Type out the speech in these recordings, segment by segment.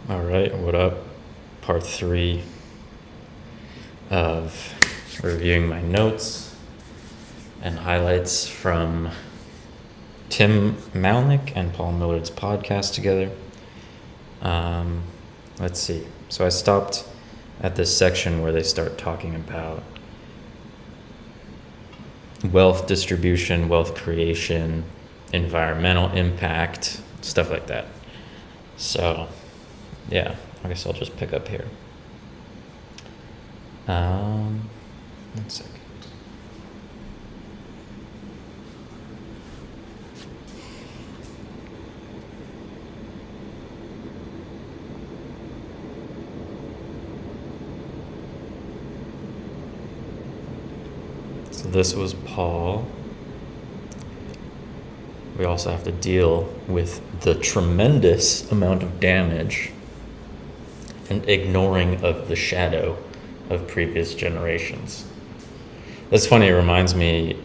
All right, what up? Part 3 of reviewing my notes and highlights from Tim Malnick and Paul Millard's podcast together. Let's see. So I stopped at this section where they start talking about wealth distribution, wealth creation, environmental impact, stuff like that. So, yeah, I guess I'll just pick up here. 1 second. So this was Paul. We also have to deal with the tremendous amount of damage and ignoring of the shadow of previous generations. That's funny, it reminds me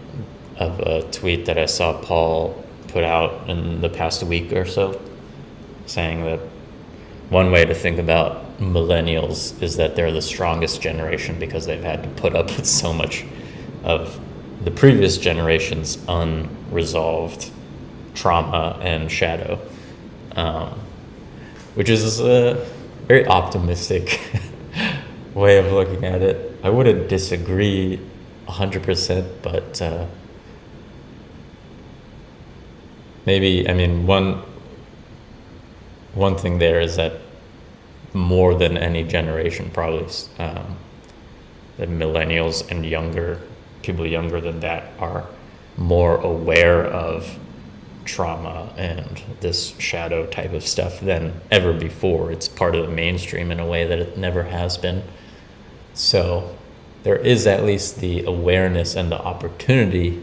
of a tweet that I saw Paul put out in the past week or so, saying that one way to think about millennials is that they're the strongest generation because they've had to put up with so much of the previous generation's unresolved trauma and shadow, which is a very optimistic way of looking at it. I wouldn't disagree 100%, but maybe, I mean, one thing there is that more than any generation, probably, the millennials and people younger than that are more aware of trauma and this shadow type of stuff than ever before. It's part of the mainstream in a way that it never has been. So there is at least the awareness and the opportunity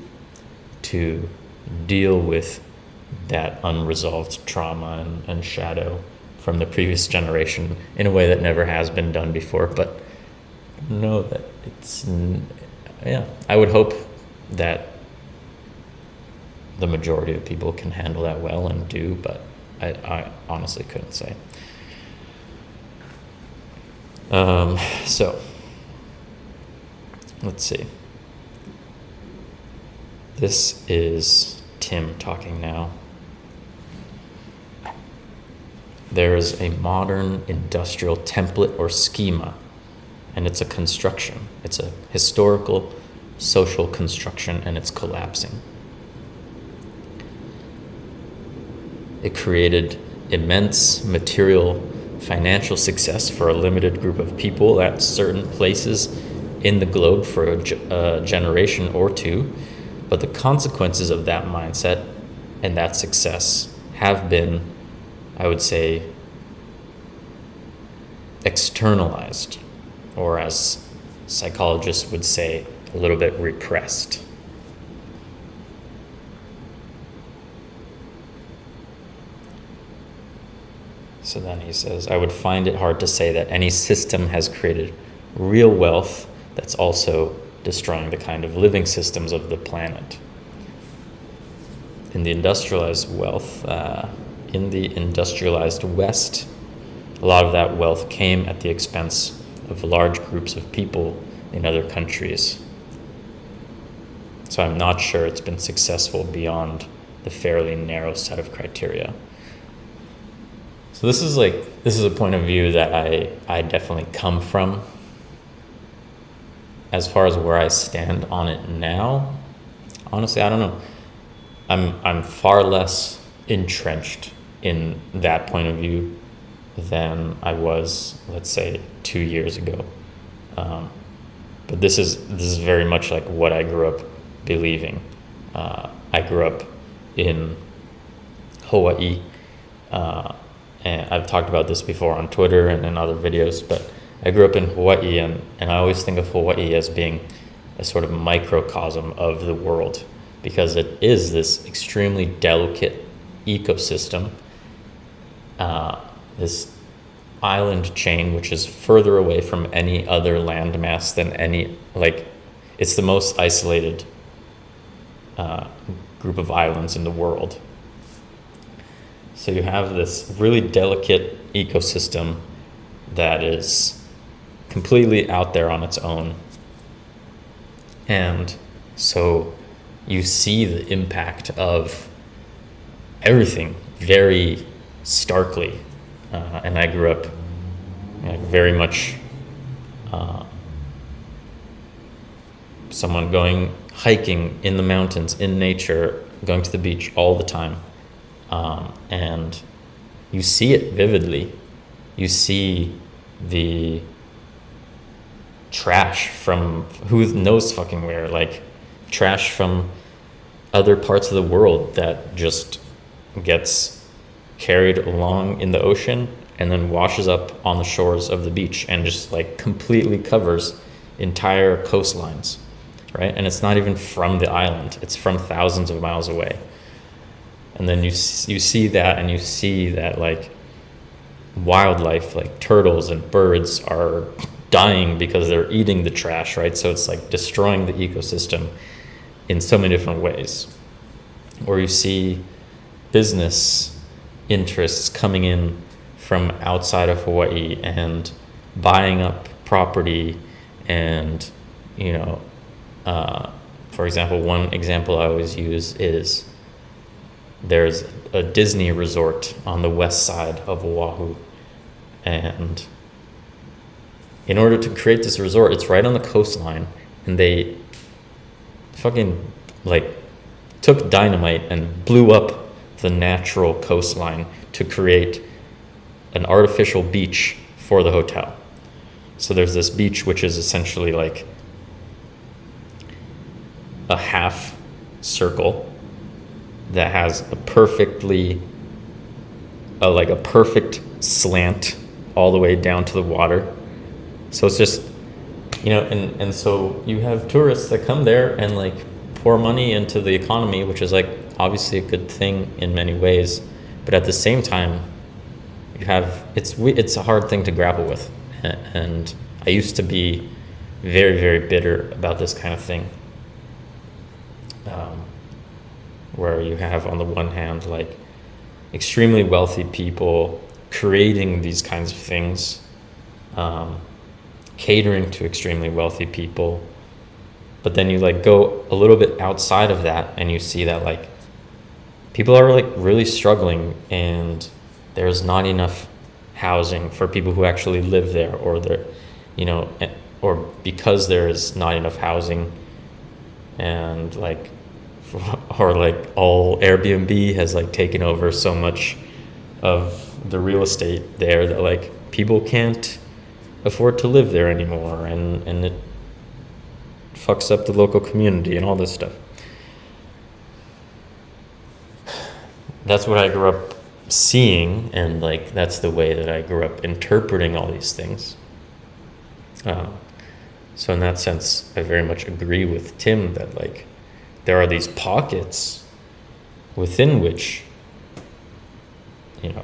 to deal with that unresolved trauma and shadow from the previous generation in a way that never has been done before. But know that I would hope that the majority of people can handle that well and do, but I honestly couldn't say. So let's see. This is Tim talking now. There is a modern industrial template or schema, and it's a construction. It's a historical, social construction, and it's collapsing. It created immense material, financial success for a limited group of people at certain places in the globe for a generation or two. But the consequences of that mindset and that success have been, I would say, externalized, or as psychologists would say, a little bit repressed. So then he says, I would find it hard to say that any system has created real wealth that's also destroying the kind of living systems of the planet. In the industrialized wealth, in the industrialized West, a lot of that wealth came at the expense of large groups of people in other countries. So I'm not sure it's been successful beyond the fairly narrow set of criteria. So this is a point of view that I definitely come from. As far as where I stand on it now, honestly, I don't know. I'm far less entrenched in that point of view than I was, let's say, 2 years ago. But this is very much like what I grew up believing. I grew up in Hawaii. And I've talked about this before on Twitter and in other videos, but I grew up in Hawaii, and I always think of Hawaii as being a sort of microcosm of the world, because it is this extremely delicate ecosystem, this island chain, which is further away from any other landmass than it's the most isolated group of islands in the world. So you have this really delicate ecosystem that is completely out there on its own. And so you see the impact of everything very starkly. And I grew up very much someone going hiking in the mountains, in nature, going to the beach all the time. And you see it vividly. You see the trash from who knows fucking where, like trash from other parts of the world that just gets carried along in the ocean and then washes up on the shores of the beach and just like completely covers entire coastlines, right? And it's not even from the island, it's from thousands of miles away. And then you see that, and you see that like wildlife, like turtles and birds, are dying because they're eating the trash, right? So it's like destroying the ecosystem in so many different ways. Or you see business interests coming in from outside of Hawaii and buying up property. And for example, one example I always use is there's a Disney resort on the west side of Oahu, and in order to create this resort, it's right on the coastline, and they fucking like took dynamite and blew up the natural coastline to create an artificial beach for the hotel. So there's this beach which is essentially like a half circle that has a perfect slant all the way down to the water. So it's just, and so you have tourists that come there and like pour money into the economy, which is like obviously a good thing in many ways, but at the same time, it's a hard thing to grapple with. And I used to be very, very bitter about this kind of thing, where you have on the one hand like extremely wealthy people creating these kinds of things, catering to extremely wealthy people, but then you like go a little bit outside of that and you see that like people are like really struggling, and there's not enough housing for people who actually live there, or because there is not enough housing, and like all Airbnb has like taken over so much of the real estate there that like people can't afford to live there anymore, and it fucks up the local community and all this stuff. That's what I grew up seeing, and like that's the way that I grew up interpreting all these things. So in that sense, I very much agree with Tim that like there are these pockets within which the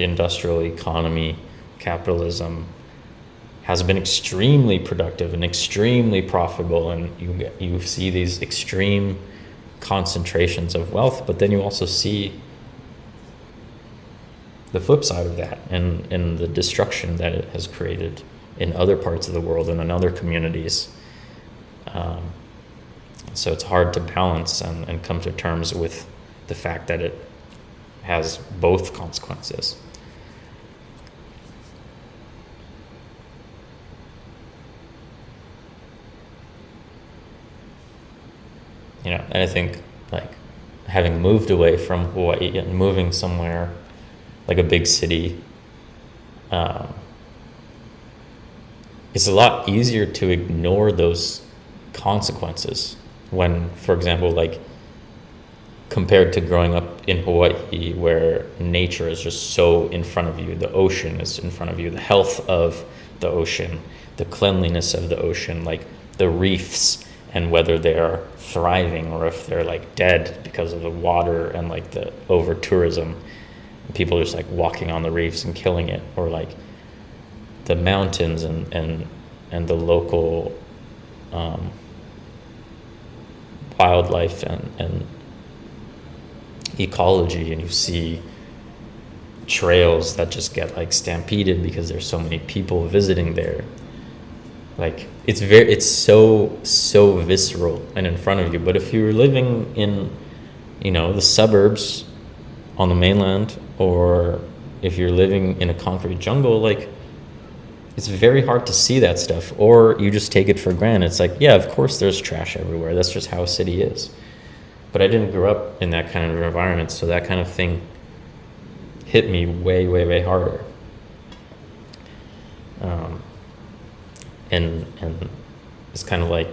industrial economy, capitalism, has been extremely productive and extremely profitable, and you see these extreme concentrations of wealth, but then you also see the flip side of that, and the destruction that it has created in other parts of the world and in other communities. So it's hard to balance and come to terms with the fact that it has both consequences. And I think like having moved away from Hawaii and moving somewhere like a big city, it's a lot easier to ignore those consequences when, for example, like compared to growing up in Hawaii, where nature is just so in front of you, the ocean is in front of you, the health of the ocean, the cleanliness of the ocean, like the reefs, and whether they're thriving or if they're like dead because of the water and like the over tourism, people just like walking on the reefs and killing it, or like the mountains and the local wildlife and ecology, and you see trails that just get like stampeded because there's so many people visiting there. Like it's so visceral and in front of you. But if you're living in, the suburbs on the mainland, or if you're living in a concrete jungle, like, it's very hard to see that stuff, or you just take it for granted. It's like, yeah, of course there's trash everywhere. That's just how a city is. But I didn't grow up in that kind of environment, so that kind of thing hit me way, way, way harder. And it's kind of like,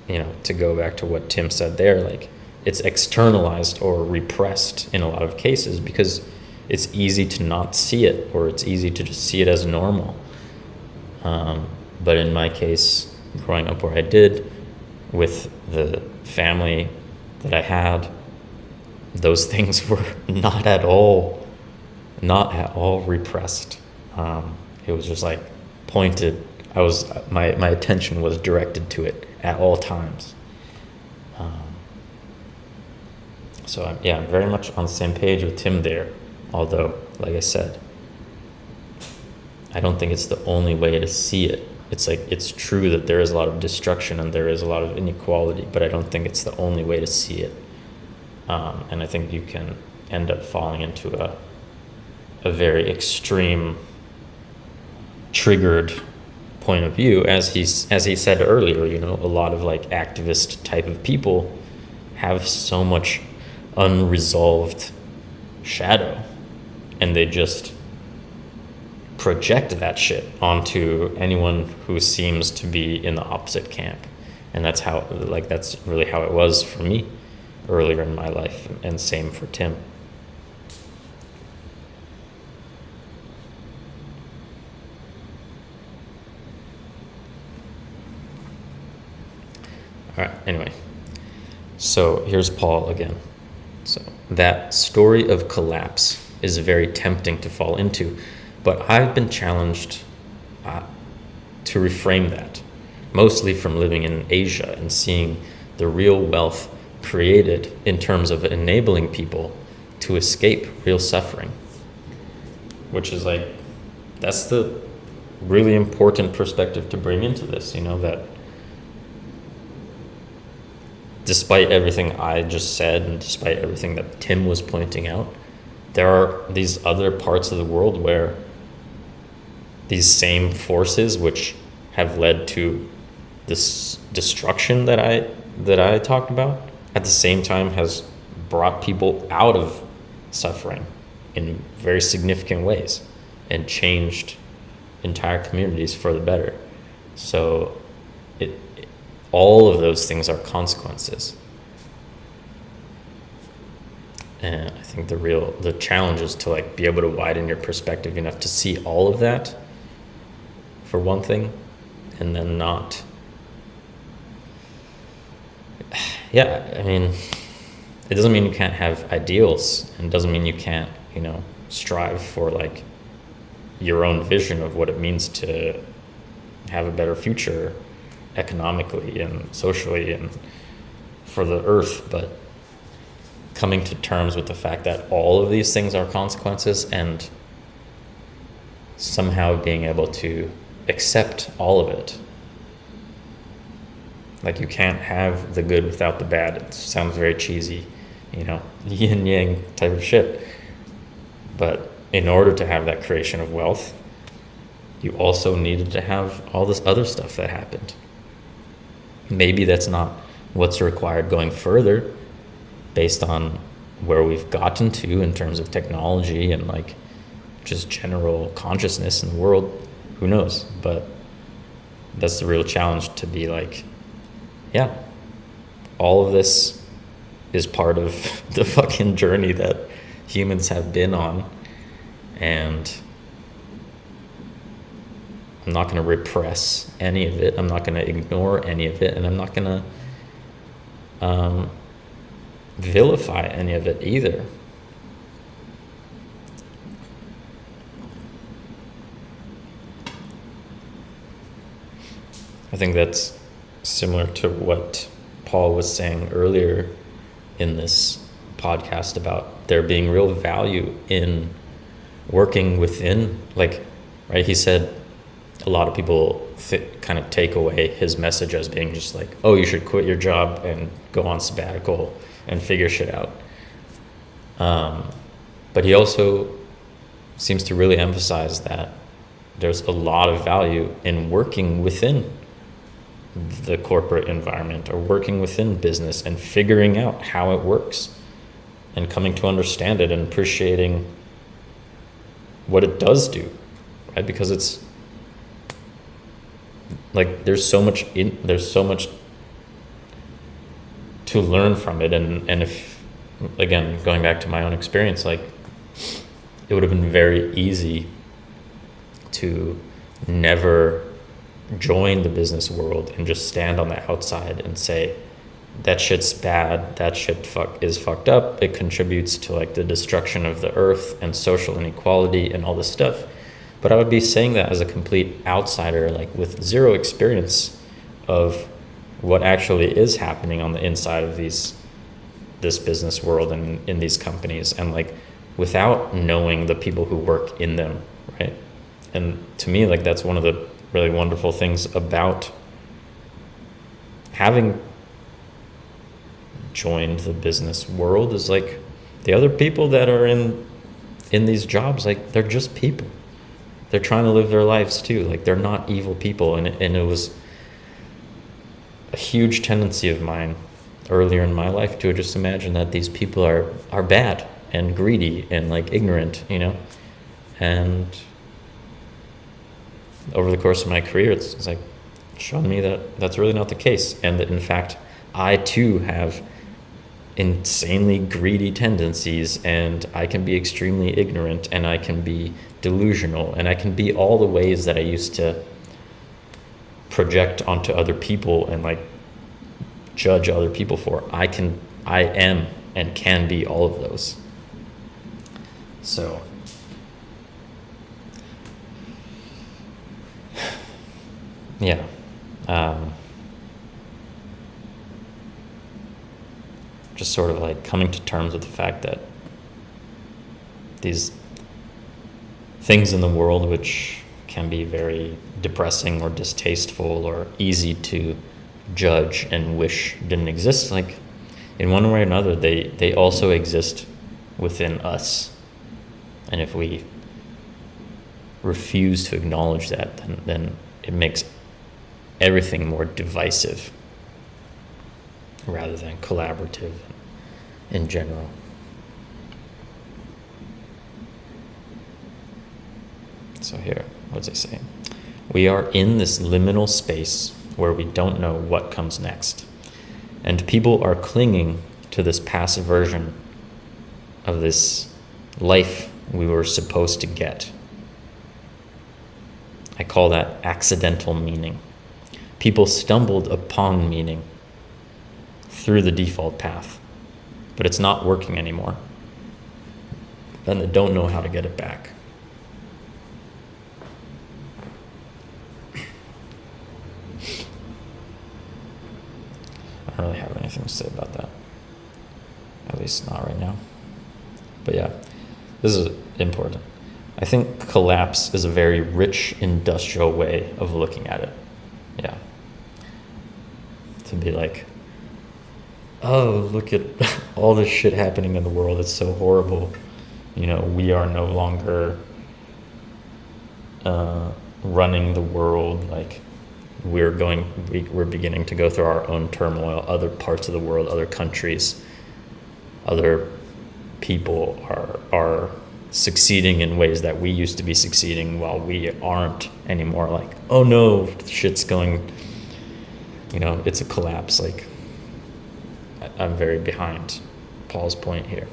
to go back to what Tim said there, like, it's externalized or repressed in a lot of cases because it's easy to not see it, or it's easy to just see it as normal. But in my case, growing up where I did, with the family that I had, those things were not at all repressed. It was just like pointed. My attention was directed to it at all times. So I'm very much on the same page with Tim there. Although, like I said, I don't think it's the only way to see it. It's like, it's true that there is a lot of destruction and there is a lot of inequality, but I don't think it's the only way to see it. And I think you can end up falling into a very extreme, triggered point of view, as he said earlier. A lot of like activist type of people have so much unresolved shadow, and they just project that shit onto anyone who seems to be in the opposite camp. And that's really how it was for me earlier in my life, and same for Tim. All right, anyway, so here's Paul again. So that story of collapse is very tempting to fall into, but I've been challenged to reframe that, mostly from living in Asia and seeing the real wealth created in terms of enabling people to escape real suffering, which is like, that's the really important perspective to bring into this, that despite everything I just said, and despite everything that Tim was pointing out, there are these other parts of the world where these same forces, which have led to this destruction that I talked about, at the same time has brought people out of suffering in very significant ways and changed entire communities for the better. So all of those things are consequences. And I think the challenge is to like be able to widen your perspective enough to see all of that, for one thing, and then not. Yeah, I mean, it doesn't mean you can't have ideals, and it doesn't mean you can't, strive for like your own vision of what it means to have a better future economically and socially and for the earth. But coming to terms with the fact that all of these things are consequences, and somehow being able to accept all of it. Like, you can't have the good without the bad. It sounds very cheesy, yin yang type of shit. But in order to have that creation of wealth, you also needed to have all this other stuff that happened. Maybe that's not what's required going further, based on where we've gotten to in terms of technology and like just general consciousness in the world. Who knows? But that's the real challenge, to be like, yeah, all of this is part of the fucking journey that humans have been on, and I'm not going to repress any of it. I'm not going to ignore any of it, and I'm not going to vilify any of it either. I think that's similar to what Paul was saying earlier in this podcast about there being real value in working within, like, right, he said a lot of people kind of take away his message as being just like, oh, you should quit your job and go on sabbatical and figure shit out. But he also seems to really emphasize that there's a lot of value in working within the corporate environment or working within business and figuring out how it works and coming to understand it and appreciating what it does do, right? Because it's like there's so much to learn from it, and if, again, going back to my own experience, like it would have been very easy to never join the business world and just stand on the outside and say that shit's bad, that shit is fucked up, it contributes to like the destruction of the earth and social inequality and all this stuff. But I would be saying that as a complete outsider, like with zero experience of what actually is happening on the inside of this business world and in these companies, and like without knowing the people who work in them, right? And to me, like that's one of the really wonderful things about having joined the business world is like the other people that are in these jobs, like they're just people. They're trying to live their lives too. Like they're not evil people. And it was a huge tendency of mine earlier in my life to just imagine that these people are bad and greedy and like ignorant, you know? And over the course of my career, it's like shown me that that's really not the case. And that in fact, I too have insanely greedy tendencies, and I can be extremely ignorant, and I can be delusional, and I can be all the ways that I used to project onto other people and like judge other people for. I am and can be all of those. So yeah, just sort of like coming to terms with the fact that these things in the world which can be very depressing or distasteful or easy to judge and wish didn't exist, like in one way or another, they also exist within us. And if we refuse to acknowledge that, then it makes everything more divisive rather than collaborative in general. So here, what does it say? We are in this liminal space where we don't know what comes next. And people are clinging to this passive version of this life we were supposed to get. I call that accidental meaning. People stumbled upon meaning through the default path, but it's not working anymore. Then they don't know how to get it back. I don't really have anything to say about that. At least not right now. But yeah, this is important. I think collapse is a very rich industrial way of looking at it. Yeah. To be like, oh, look at all this shit happening in the world. It's so horrible. You know, we are no longer running the world. Like we're beginning to go through our own turmoil. Other parts of the world, other countries, other people are succeeding in ways that we used to be succeeding while we aren't anymore. Like, oh no, shit's going, you know, it's a collapse. Like, I'm very behind Paul's point here.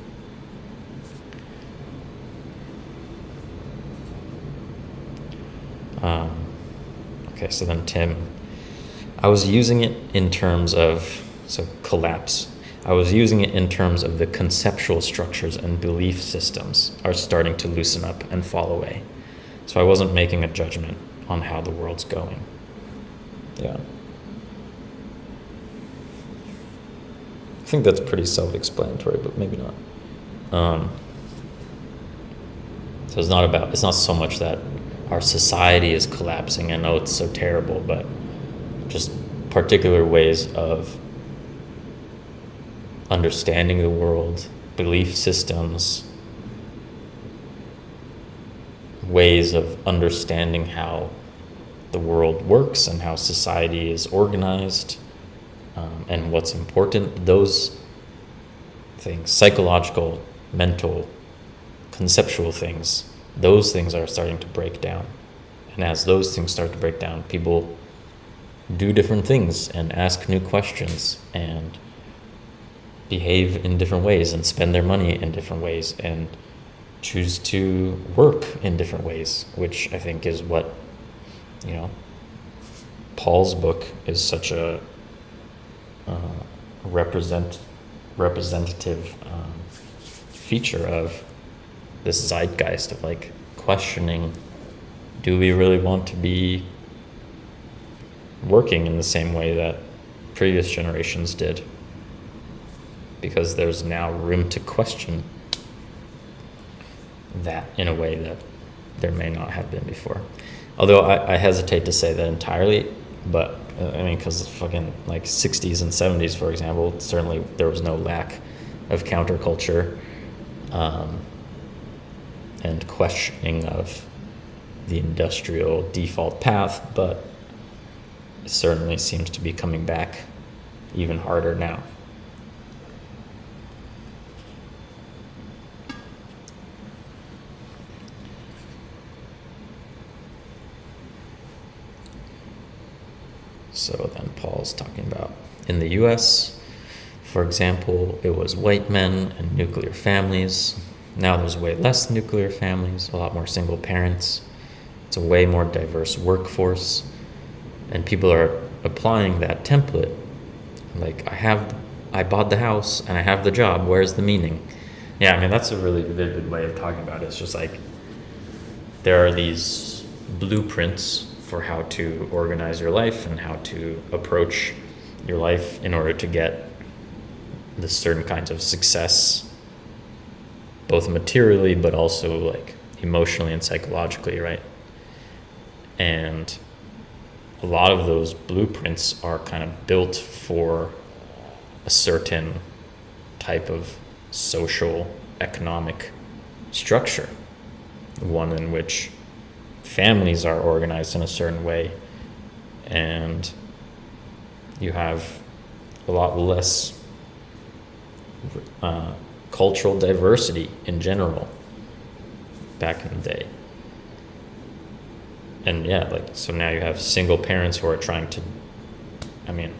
Okay, so then Tim, I was using it in terms of, so collapse. I was using it in terms of the conceptual structures and belief systems are starting to loosen up and fall away. So I wasn't making a judgment on how the world's going. Yeah. I think that's pretty self-explanatory, but maybe not. So it's not so much that our society is collapsing. I know it's so terrible, but just particular ways of understanding the world, belief systems, ways of understanding how the world works and how society is organized, and what's important. Those things, psychological, mental, conceptual things, those things are starting to break down. And as those things start to break down, people do different things and ask new questions and behave in different ways and spend their money in different ways and choose to work in different ways, which I think is what, Paul's book is such a representative feature of this zeitgeist of like questioning, do we really want to be working in the same way that previous generations did? Because there's now room to question that in a way that there may not have been before. Although I hesitate to say that entirely, but because fucking like 60s and 70s, for example, certainly there was no lack of counterculture and questioning of the industrial default path, but it certainly seems to be coming back even harder now. So then Paul's talking about in the US, for example, it was white men and nuclear families. Now there's way less nuclear families, a lot more single parents. It's a way more diverse workforce. And people are applying that template. Like, I bought the house and I have the job. Where's the meaning? Yeah, that's a really vivid way of talking about it. It's just like there are these blueprints for how to organize your life and how to approach your life in order to get the certain kinds of success, both materially but also like emotionally and psychologically, right? And a lot of those blueprints are kind of built for a certain type of social economic structure, one in which families are organized in a certain way, and you have a lot less cultural diversity in general back in the day. And so now you have single parents who are trying to, I'm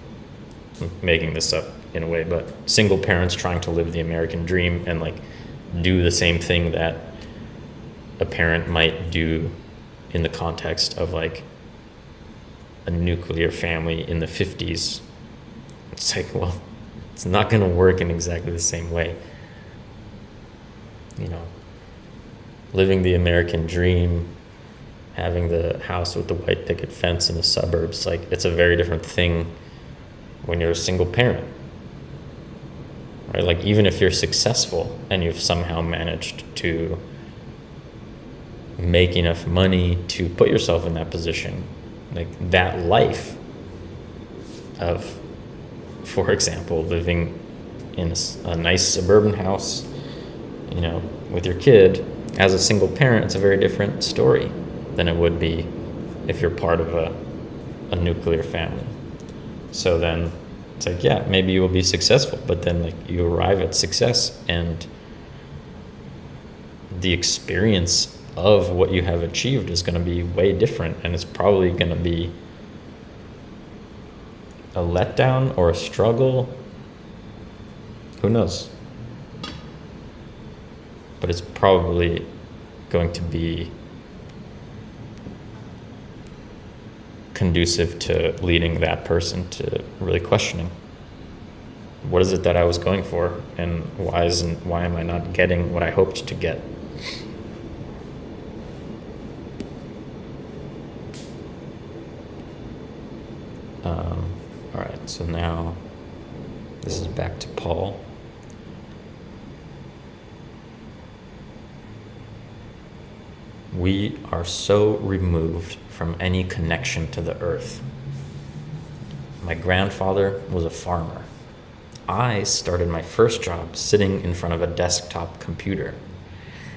making this up in a way, but single parents trying to live the American dream and like do the same thing that a parent might do in the context of like a nuclear family in the 50s. It's like, well, it's not going to work in exactly the same way. Living the American dream, having the house with the white picket fence in the suburbs, like it's a very different thing when you're a single parent, right? Like even if you're successful and you've somehow managed to make enough money to put yourself in that position, like that life of, for example, living in a nice suburban house, with your kid, as a single parent, it's a very different story than it would be if you're part of a nuclear family. So then it's like, yeah, maybe you will be successful, but then like you arrive at success and the experience of what you have achieved is going to be way different, and it's probably going to be a letdown or a struggle. Who knows? But it's probably going to be conducive to leading that person to really questioning, what is it that I was going for, and why am I not getting what I hoped to get? All right, so now this is back to Paul. We are so removed from any connection to the earth. My grandfather was a farmer. I started my first job sitting in front of a desktop computer.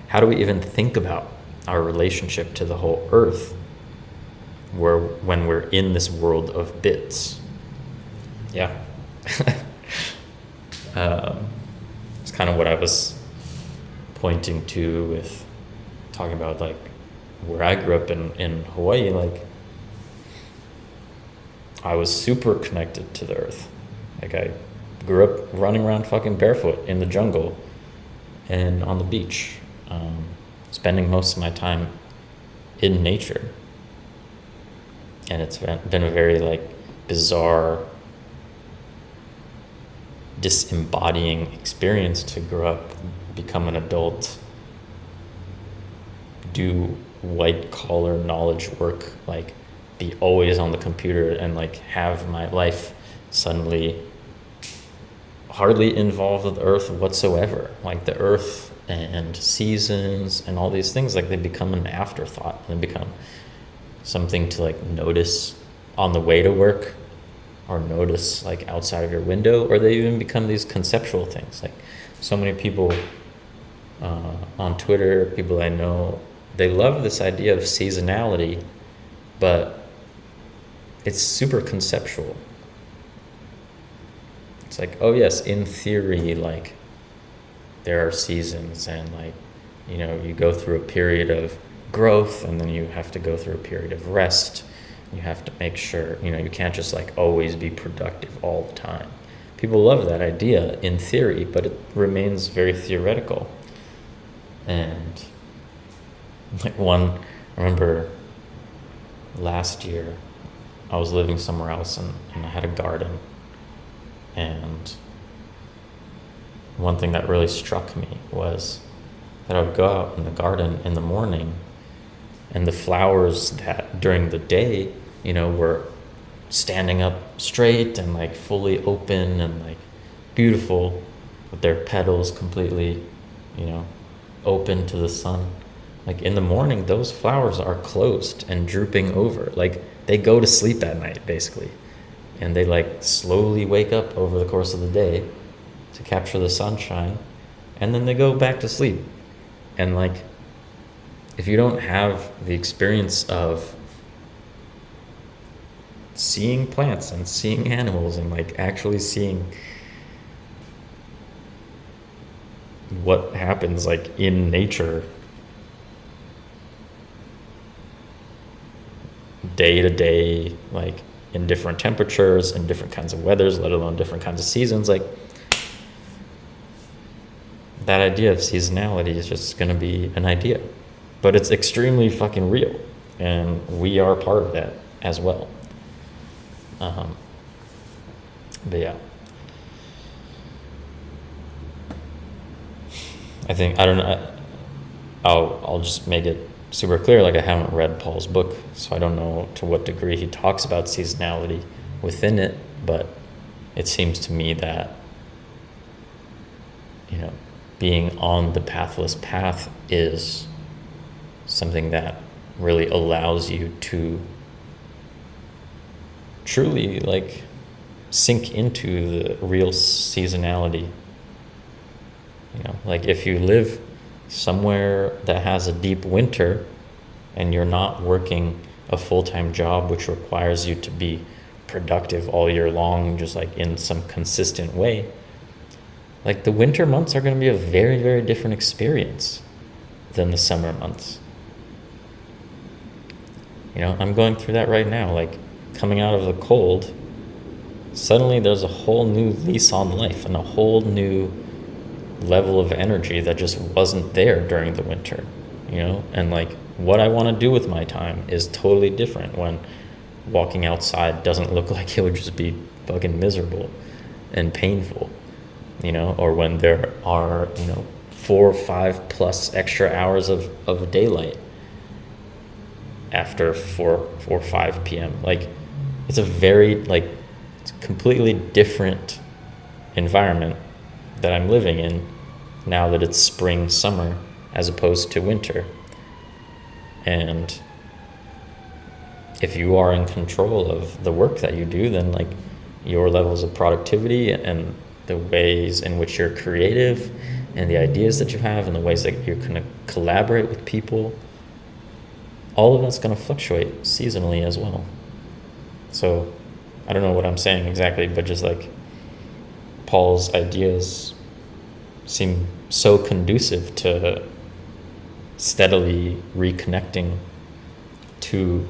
How do we even think about our relationship to the whole earth when we're in this world of bits? Yeah. It's kind of what I was pointing to with talking about like where I grew up in Hawaii. Like, I was super connected to the earth. Like, I grew up running around fucking barefoot in the jungle and on the beach, spending most of my time in nature. And it's been a very like bizarre, disembodying experience to grow up, become an adult, do white collar knowledge work, like be always on the computer, and like have my life suddenly hardly involved with the earth whatsoever. Like the earth and seasons and all these things, like they become an afterthought. They become something to like notice on the way to work, or notice like outside of your window, or they even become these conceptual things. Like so many people on Twitter, people I know, they love this idea of seasonality, but it's super conceptual. It's like, oh yes, in theory, like there are seasons, and like, you know, you go through a period of growth, and then you have to go through a period of rest. You have to make sure, you know, you can't just like always be productive all the time. People love that idea in theory, but it remains very theoretical. And like I remember last year I was living somewhere else, and I had a garden, and one thing that really struck me was that I would go out in the garden in the morning, and the flowers that during the day, you know, were standing up straight and like fully open and like beautiful, with their petals completely, you know, open to the sun. Like in the morning, those flowers are closed and drooping over. Like they go to sleep at night, basically. And they like slowly wake up over the course of the day to capture the sunshine. And then they go back to sleep. And like, if you don't have the experience of seeing plants and seeing animals and like actually seeing what happens like in nature day to day, like in different temperatures and different kinds of weathers, let alone different kinds of seasons, like that idea of seasonality is just going to be an idea, but it's extremely fucking real, and we are part of that as well. But yeah, I think, I don't know, I'll just make it super clear, like I haven't read Paul's book, so I don't know to what degree he talks about seasonality within it, but it seems to me that, you know, being on the pathless path is something that really allows you to truly like sink into the real seasonality. You know, like if you live somewhere that has a deep winter and you're not working a full-time job which requires you to be productive all year long, just like in some consistent way, like the winter months are going to be a very, very different experience than the summer months. You know, I'm going through that right now, like coming out of the cold, suddenly there's a whole new lease on life and a whole new level of energy that just wasn't there during the winter, you know? And like what I want to do with my time is totally different when walking outside doesn't look like it would just be fucking miserable and painful, you know, or when there are, you know, 4 or 5 plus extra hours of daylight after 4 or 5 p.m. Like it's a very like it's a completely different environment that I'm living in now that it's spring, summer, as opposed to winter. And if you are in control of the work that you do, then like your levels of productivity and the ways in which you're creative and the ideas that you have and the ways that you're going to collaborate with people, all of that's going to fluctuate seasonally as well. So I don't know what I'm saying exactly, but just like Paul's ideas seem so conducive to steadily reconnecting to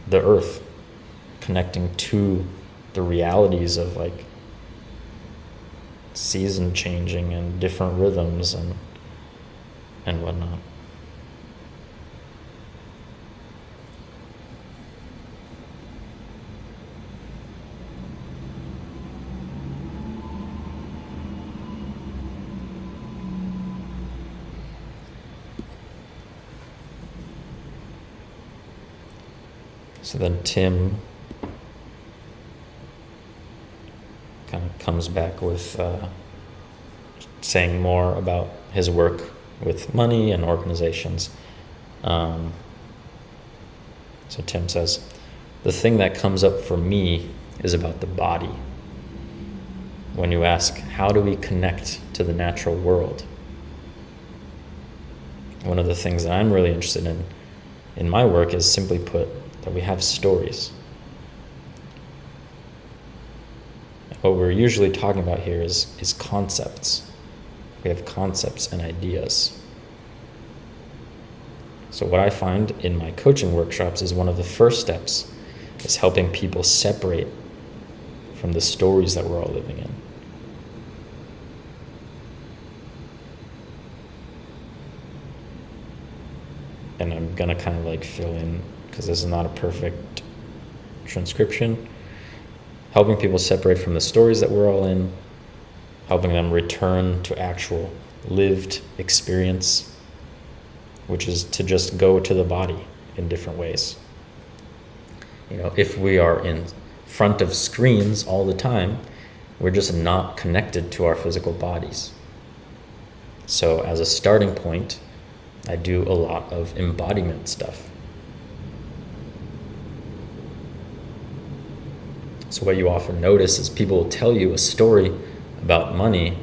the earth, connecting to the realities of like season changing and different rhythms and whatnot. So then Tim kind of comes back with saying more about his work with money and organizations. So Tim says, the thing that comes up for me is about the body. When you ask, how do we connect to the natural world? One of the things that I'm really interested in my work is, simply put, that we have stories. What we're usually talking about here is concepts. We have concepts and ideas. So what I find in my coaching workshops is one of the first steps is helping people separate from the stories that we're all living in. And I'm gonna kind of like fill in, because this is not a perfect transcription, helping people separate from the stories that we're all in, helping them return to actual lived experience, which is to just go to the body in different ways. You know, if we are in front of screens all the time, we're just not connected to our physical bodies. So as a starting point, I do a lot of embodiment stuff. So what you often notice is people will tell you a story about money,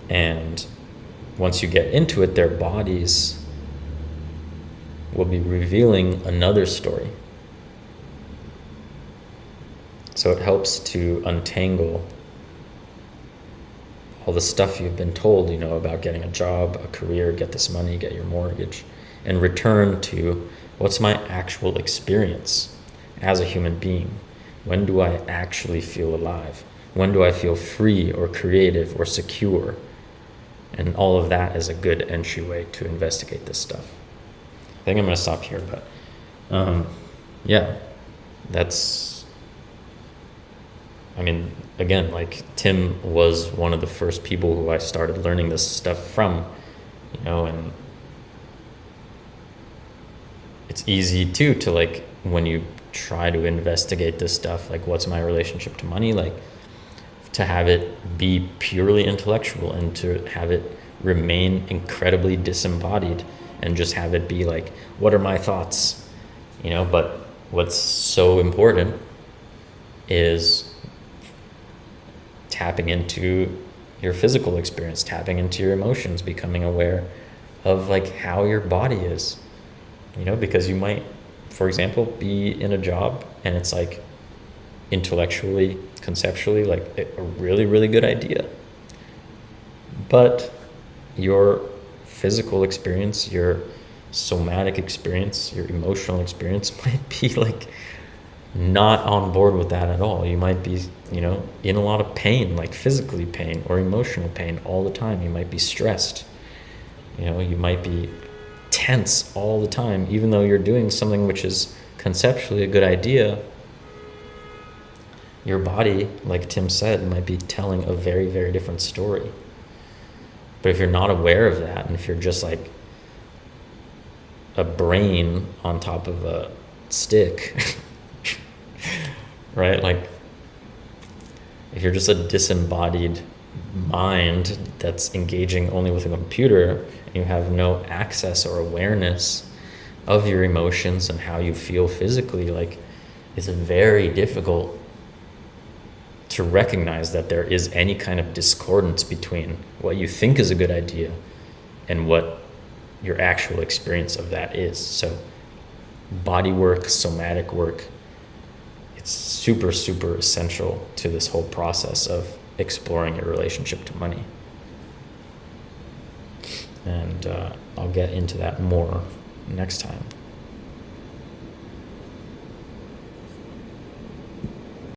and once you get into it, their bodies will be revealing another story. So it helps to untangle all the stuff you've been told, you know, about getting a job, a career, get this money, get your mortgage, and return to what's my actual experience as a human being. When do I actually feel alive? When do I feel free or creative or secure? And all of that is a good entryway to investigate this stuff. I think I'm going to stop here, but yeah, that's, I mean, again, like Tim was one of the first people who I started learning this stuff from, you know, and it's easy too to like, when you try to investigate this stuff, like what's my relationship to money, like to have it be purely intellectual and to have it remain incredibly disembodied and just have it be like, what are my thoughts, you know? But what's so important is tapping into your physical experience, tapping into your emotions, becoming aware of like how your body is, you know, because you might, for example, be in a job and it's like intellectually, conceptually, like a really, really good idea. But your physical experience, your somatic experience, your emotional experience might be like not on board with that at all. You might be, you know, in a lot of pain, like physically pain or emotional pain all the time. You might be stressed. You know, you might be tense all the time, even though you're doing something which is conceptually a good idea. Your body, like Tim said, might be telling a very, very different story. But if you're not aware of that, and if you're just like a brain on top of a stick, right? Like if you're just a disembodied mind that's engaging only with a computer, and you have no access or awareness of your emotions and how you feel physically, like, it's very difficult to recognize that there is any kind of discordance between what you think is a good idea and what your actual experience of that is. So body work, somatic work, it's super, super essential to this whole process of exploring your relationship to money. And I'll get into that more next time.